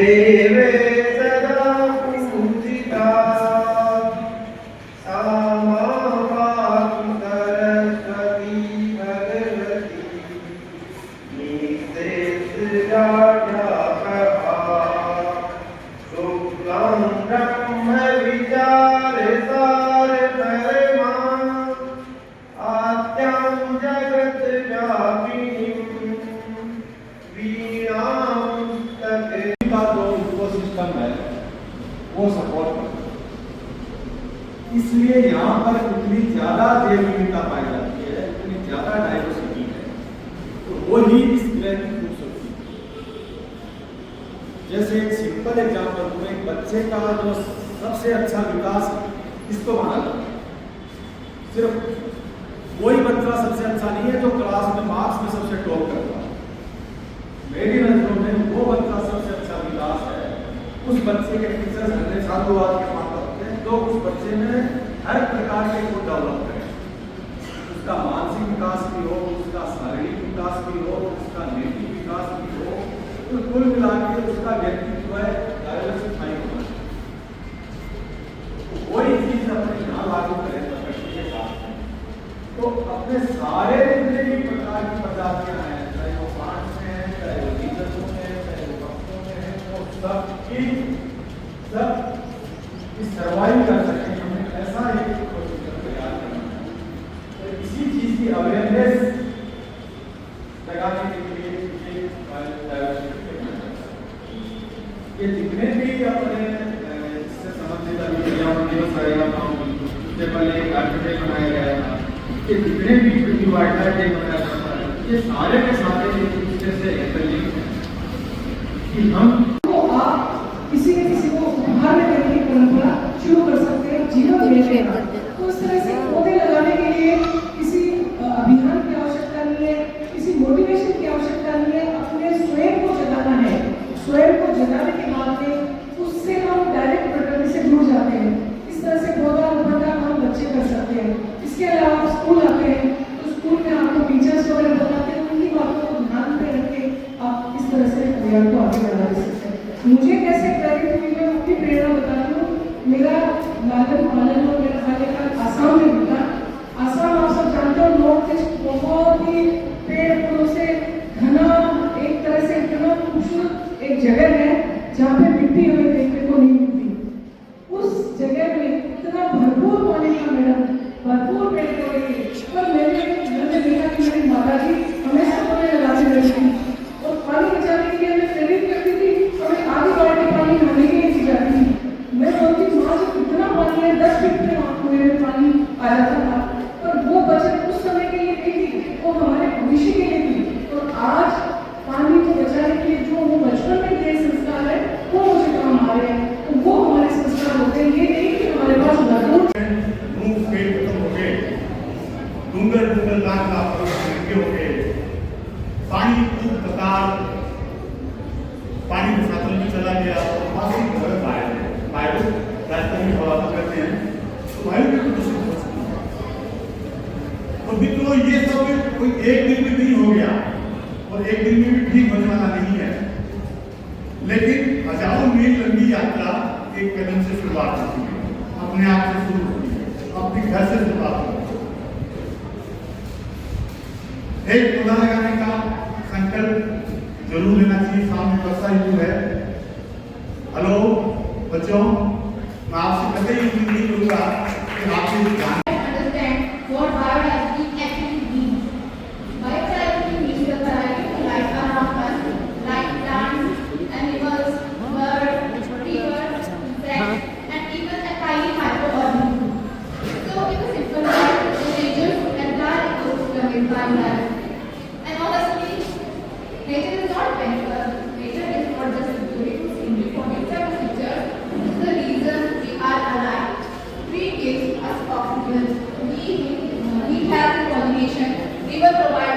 देवे सदा पूजिता सामा पातु सरस्वती भगवती निषेधराढ्यापहा शुक्लं ब्रह्म विचारसार परमा आद्यां जगद्व्यापिनीं वीणां तत् का जो इकोसिस्टम है वो सपोर्ट करता है। इसलिए यहाँ पर इतनी ज्यादा जैव विविधता पाई जाती है, इतनी ज्यादा डाइवर्सिटी है, तो वो ही इस ग्रह की खूबसूरती है। जैसे एक सिंपल एग्जांपल दूं, एक बच्चे का जो सबसे अच्छा विकास इसको माना जाता है। सिर्फ वही बच्चा सबसे अच्छा नहीं है जो क्लास में मार्क्स में सबसे टॉप करता है। मेरी नजरों में वो बच्चा सबसे अच्छा विकास है उस बच्चे के टीचर्स हमें साधुवाद के माता होते हैं जो उस बच्चे में हर प्रकार के गुण डेवलप करें। उसका मानसिक विकास भी हो, उसका शारीरिक विकास भी हो, उसका नैतिक विकास भी हो, तो कुल मिला के उसका व्यक्तित्व है डाइवर्सिफाई होना। वही चीज अपने यहाँ लागू करें प्रकृति के साथ, तो अपने सारे जितने भी प्रकार की प्रजातियां हैं, चाहे वो प्लांट्स में है, चाहे वो जीवजंतु में है, चाहे वो पक्षियों में है, वो सब इस सर्वाइव कर सके, हमें ऐसा एक इकोसिस्टम तैयार करना है। तो इसी चीज की अवेयरनेस लगाने के लिए ये जितने भी अपने इससे संबंधित आर्किटेक्ट बनाया गया था, ये जितने भी डिवाइडर डे बनाया जाता है, ये सारे के सारे एक दूसरे से इंटरलिंक हैं कि हम किसी न किसी को उपहार में देने की परंपरा शुरू कर सकते हैं जीवन देने का। तो इस तरह से पौधे लगाने के लिए किसी अभियान की आवश्यकता नहीं है, किसी मोटिवेशन की आवश्यकता नहीं है, अपने स्वयं को जगाना है। स्वयं को जगाने के बाद में उससे हम डायरेक्ट प्रकृति से जुड़ जाते हैं। इस तरह से पौधा रोपण का काम बच्चे कर सकते हैं। इसके अलावा स्कूल आते हैं तो स्कूल में आपको टीचर्स वगैरह बताते हैं, उनकी बातों को ध्यान में रख के आप इस तरह से अभियान को आगे बढ़ा सकते हैं। मुझे कैसे प्रेरित हुई, मैं अपनी प्रेरणा बताती हूँ। मेरा लालन पालन और मेरा बाल्यकाल आसाम में बीता। आसाम आप सब जानते हो, नॉर्थ ईस्ट बहुत ही पेड़ पौधों से घना, एक तरह से इतना खूबसूरत एक जगह है जहाँ पे मिट्टी हमें देखने को नहीं मिलती। उस जगह में इतना भरपूर पानी था मैडम, भरपूर पेड़ पौधे थे। पर मैंने घर में देखा कि मेरी माता जी हमेशा पौधे लगाते रहती थी और पानी बचाने के लिए हमें प्रेरित करती थी। हमें आधी बाल्टी पानी नहाने के लिए दी जाती थी। मैं बोलती माँ जब कितना पानी है, 10 फीट में कुएं में पानी आ जाता था, पर वो बचत उस समय के लिए नहीं थी, वो हमारे भविष्य के लिए थी। और आज पानी को बचाने के लिए जो वो बचपन में दिए संस्कार है वो मुझे काम आ रहे हैं, तो वो हमारे संस्कार होते हैं। ये नहीं कि हमारे पास लगभग डूंगर डूंगर लाख लाख हो गए, पानी खूब कतार पानी साधन में चला गया और काफी घर वायु राजस्थान में हवा करते हैं तो वायु भी प्रदूषित हो सकती है। तो मित्रों, ये सब कोई एक दिन में नहीं हो गया और एक दिन में भी ठीक होने वाला नहीं है, लेकिन हजारों मील लंबी यात्रा एक कदम से शुरुआत होती है, अपने आप से शुरू होती है, अपने घर से शुरुआत होती है। एक पौधा लगाने का संकल्प जरूर लेना चाहिए। सामने वर्षा ऋतु है। हेलो बच्चों, मैं आपसे कभी नहीं करूंगा कि आपसे ध्यान what biodiversity actually means. Biodiversity means the variety of life around us, like plants, animals, birds, rivers, insects, and even a tiny microorganism. So, in a simple word, nature's entire ecosystem is biodiversity. And honestly, nature is not benefit. Nature is not just a beautiful scenery for itself features. It's the reason we are alive. Tree gives us oxygen. We have pollination. River provides